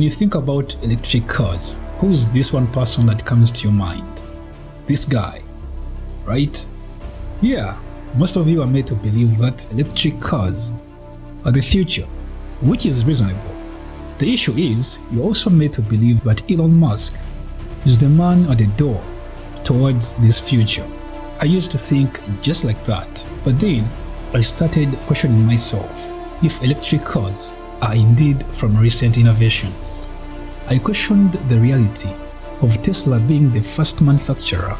When you think about electric cars, who is this one person that comes to your mind? This guy, right? Yeah, most of you are made to believe that electric cars are the future, which is reasonable. The issue is, you're also made to believe that Elon Musk is the man at the door towards this future. I used to think just like that, but then I started questioning myself if electric cars are indeed from recent innovations. I questioned the reality of Tesla being the first manufacturer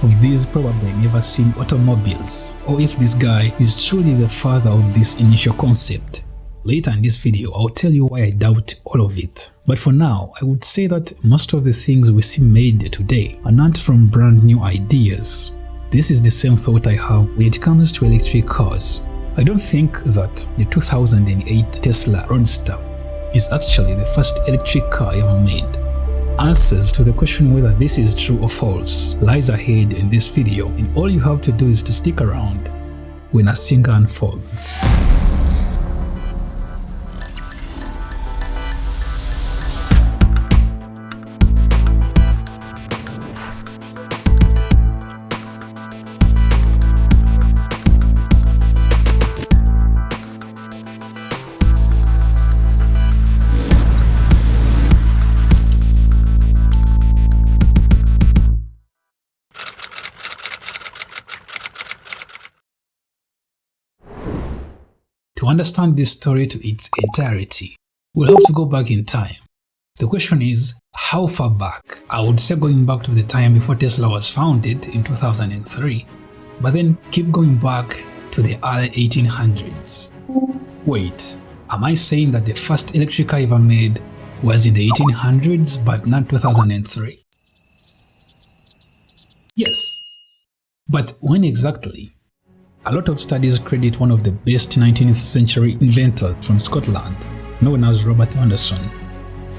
of these probably never seen automobiles, or if this guy is truly the father of this initial concept. Later in this video, I'll tell you why I doubt all of it. But for now, I would say that most of the things we see made today are not from brand new ideas. This is the same thought I have when it comes to electric cars. I don't think that the 2008 Tesla Roadster is actually the first electric car ever made. Answers to the question whether this is true or false lies ahead in this video, and all you have to do is to stick around when Asinga unfolds. To understand this story to its entirety, we'll have to go back in time. The question is, how far back? I would say going back to the time before Tesla was founded in 2003, but then keep going back to the early 1800s. Wait, am I saying that the first electric car ever made was in the 1800s but not 2003? Yes, but when exactly? A lot of studies credit one of the best 19th century inventors from Scotland, known as Robert Anderson.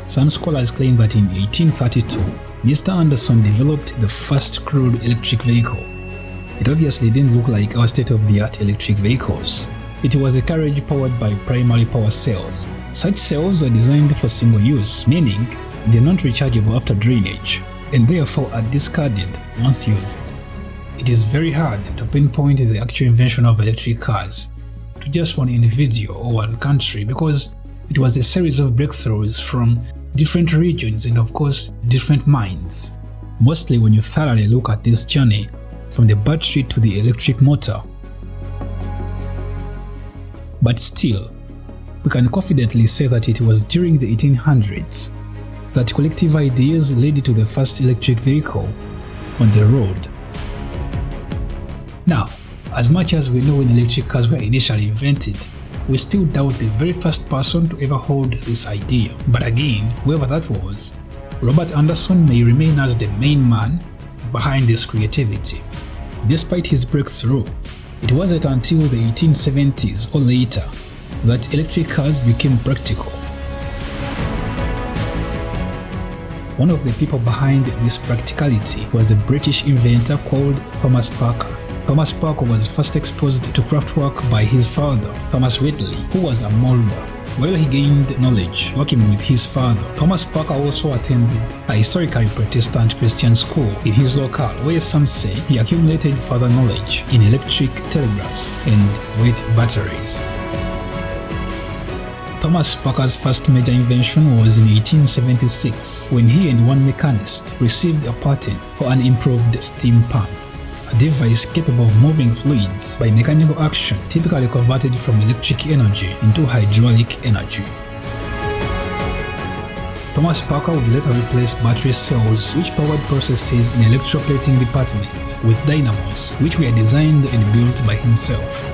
Some scholars claim that in 1832, Mr. Anderson developed the first crude electric vehicle. It obviously didn't look like our state-of-the-art electric vehicles. It was a carriage powered by primary power cells. Such cells are designed for single use, meaning they're not rechargeable after drainage, and therefore are discarded once used. It is very hard to pinpoint the actual invention of electric cars to just one individual or one country, because it was a series of breakthroughs from different regions and of course different minds. Mostly when you thoroughly look at this journey from the battery to the electric motor. But still, we can confidently say that it was during the 1800s that collective ideas led to the first electric vehicle on the road. Now, as much as we know when electric cars were initially invented, we still doubt the very first person to ever hold this idea. But again, whoever that was, Robert Anderson may remain as the main man behind this creativity. Despite his breakthrough, it wasn't until the 1870s or later that electric cars became practical. One of the people behind this practicality was a British inventor called Thomas Parker. Thomas Parker was first exposed to craftwork by his father, Thomas Wheatley, who was a molder. While he gained knowledge working with his father, Thomas Parker also attended a historically Protestant Christian school in his locale, where some say he accumulated further knowledge in electric telegraphs and weight batteries. Thomas Parker's first major invention was in 1876, when he and one mechanist received a patent for an improved steam pump, a device capable of moving fluids by mechanical action, typically converted from electric energy into hydraulic energy. Thomas Parker would later replace battery cells which powered processes in the electroplating department with dynamos, which were designed and built by himself.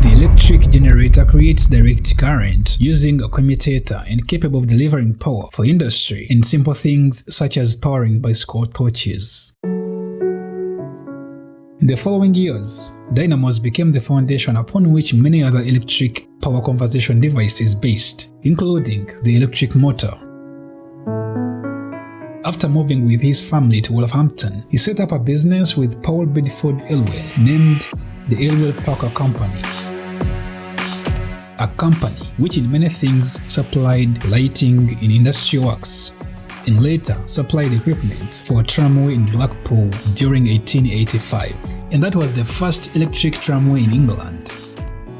The electric generator creates direct current using a commutator and capable of delivering power for industry and simple things such as powering bicycle torches. In the following years, dynamos became the foundation upon which many other electric power conversion devices based, including the electric motor. After moving with his family to Wolverhampton, he set up a business with Paul Bedford Elwell named the Elwell Parker Company. a company which in many things supplied lighting in industrial works, and later supplied equipment for a tramway in Blackpool during 1885. And that was the first electric tramway in England.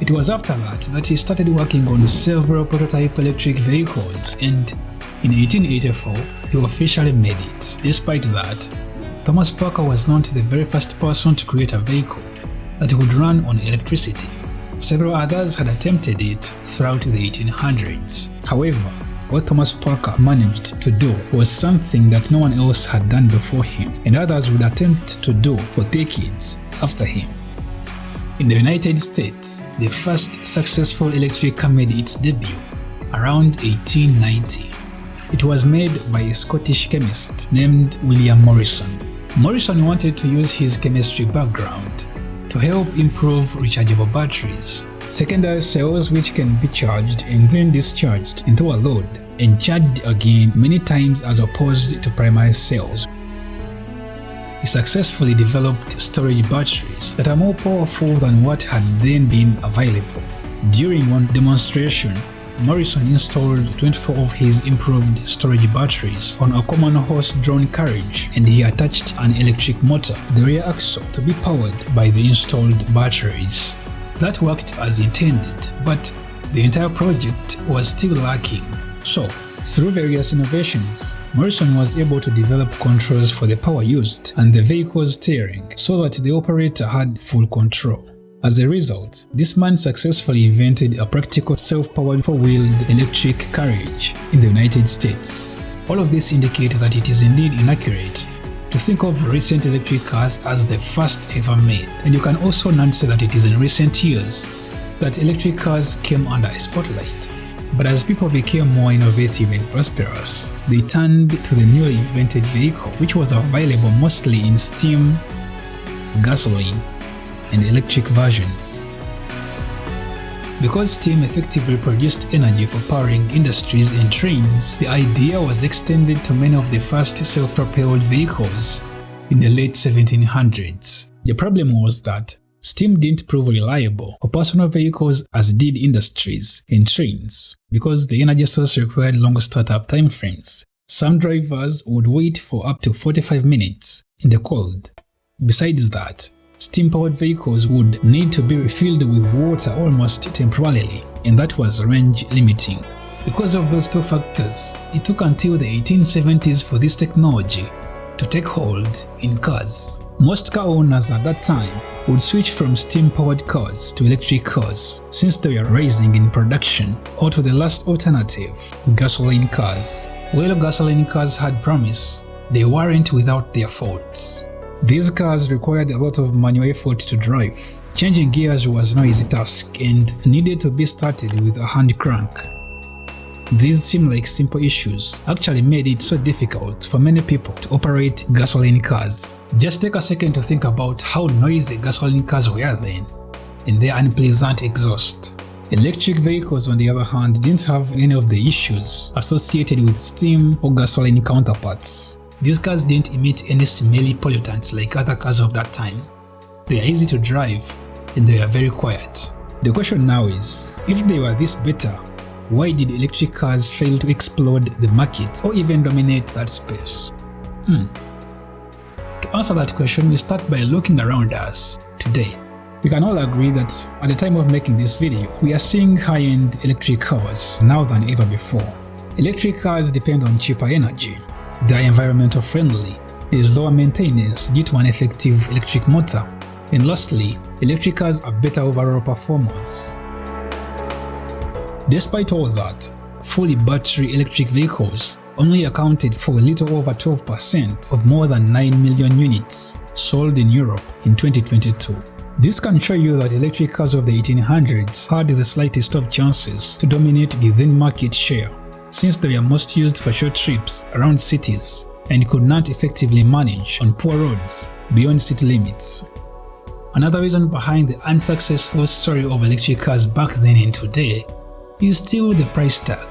It was after that he started working on several prototype electric vehicles, and in 1884 he officially made it. Despite that, Thomas Parker was not the very first person to create a vehicle that would run on electricity. Several others had attempted it throughout the 1800s. However, what Thomas Parker managed to do was something that no one else had done before him, and others would attempt to do for decades after him. In the United States, the first successful electric car made its debut around 1890. It was made by a Scottish chemist named William Morrison. Morrison wanted to use his chemistry background to help improve rechargeable batteries, secondary cells which can be charged and then discharged into a load and charged again many times as opposed to primary cells. He successfully developed storage batteries that are more powerful than what had then been available. During one demonstration, Morrison installed 24 of his improved storage batteries on a common horse-drawn carriage, and he attached an electric motor to the rear axle to be powered by the installed batteries. That worked as intended, but the entire project was still lacking. So, through various innovations, Morrison was able to develop controls for the power used and the vehicle's steering so that the operator had full control. As a result, this man successfully invented a practical self-powered four-wheeled electric carriage in the United States. All of this indicates that it is indeed inaccurate to think of recent electric cars as the first ever made, and you can also not say that it is in recent years that electric cars came under a spotlight. But as people became more innovative and prosperous, they turned to the newly invented vehicle, which was available mostly in steam, gasoline, and electric versions. Because steam effectively produced energy for powering industries and trains, the idea was extended to many of the first self-propelled vehicles in the late 1700s. The problem was that steam didn't prove reliable for personal vehicles as did industries and trains, because the energy source required long startup timeframes. Some drivers would wait for up to 45 minutes in the cold. Besides that, steam-powered vehicles would need to be refilled with water almost temporarily, and that was range limiting. Because of those two factors, it took until the 1870s for this technology to take hold in cars. Most car owners at that time would switch from steam-powered cars to electric cars since they were rising in production, or to the last alternative, gasoline cars. While gasoline cars had promise, they weren't without their faults. These cars required a lot of manual effort to drive. Changing gears was no easy task and needed to be started with a hand crank. These seem like simple issues actually made it so difficult for many people to operate gasoline cars. Just take a second to think about how noisy gasoline cars were then, and their unpleasant exhaust. Electric vehicles, on the other hand, didn't have any of the issues associated with steam or gasoline counterparts. These cars didn't emit any smelly pollutants like other cars of that time. They are easy to drive and they are very quiet. The question now is, if they were this better, why did electric cars fail to explode the market or even dominate that space? To answer that question, we start by looking around us today. We can all agree that at the time of making this video, we are seeing high-end electric cars now than ever before. Electric cars depend on cheaper energy. They are environmental friendly, there is lower maintenance due to an effective electric motor, and lastly, electric cars are better overall performers. Despite all that, fully battery electric vehicles only accounted for a little over 12% of more than 9 million units sold in Europe in 2022. This can show you that electric cars of the 1800s had the slightest of chances to dominate the then market share, since they were most used for short trips around cities and could not effectively manage on poor roads beyond city limits. Another reason behind the unsuccessful story of electric cars back then and today is still the price tag.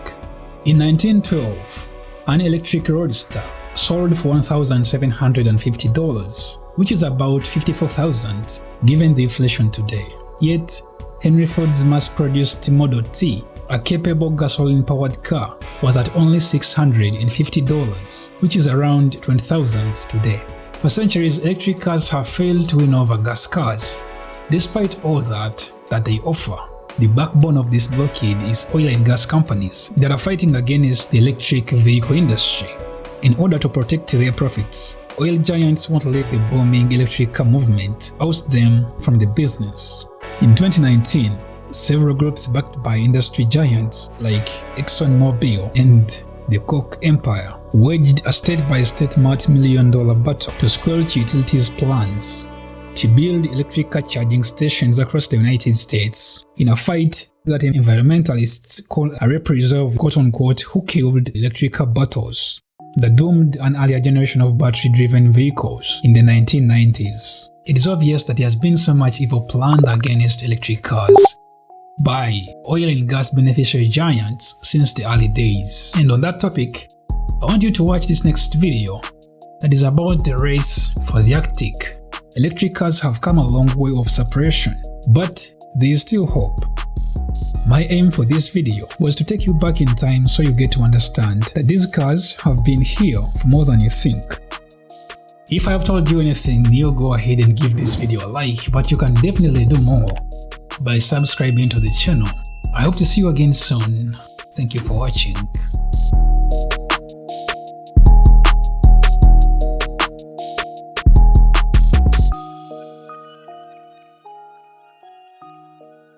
In 1912, an electric roadster sold for $1,750, which is about $54,000 given the inflation today. Yet, Henry Ford's mass-produced Model T, a capable gasoline-powered car, was at only $650, which is around $20,000 today. For centuries, electric cars have failed to win over gas cars. Despite all that they offer, the backbone of this blockade is oil and gas companies that are fighting against the electric vehicle industry. In order to protect their profits, oil giants won't let the booming electric car movement oust them from the business. In 2019, several groups backed by industry giants like ExxonMobil and the Koch Empire waged a state-by-state multi-million-dollar battle to squelch utilities' plans to build electric car charging stations across the United States in a fight that environmentalists call a reprisal of quote-unquote "who killed electric car battles" that doomed an earlier generation of battery-driven vehicles in the 1990s. It is obvious that there has been so much evil planned against electric cars by oil and gas beneficiary giants since the early days. And on that topic, I want you to watch this next video that is about the race for the Arctic. Electric cars have come a long way of separation, but there is still hope. My aim for this video was to take you back in time so you get to understand that these cars have been here for more than you think. If I have told you anything new, go ahead and give this video a like, but you can definitely do more by subscribing to the channel. I hope to see you again soon. Thank you for watching.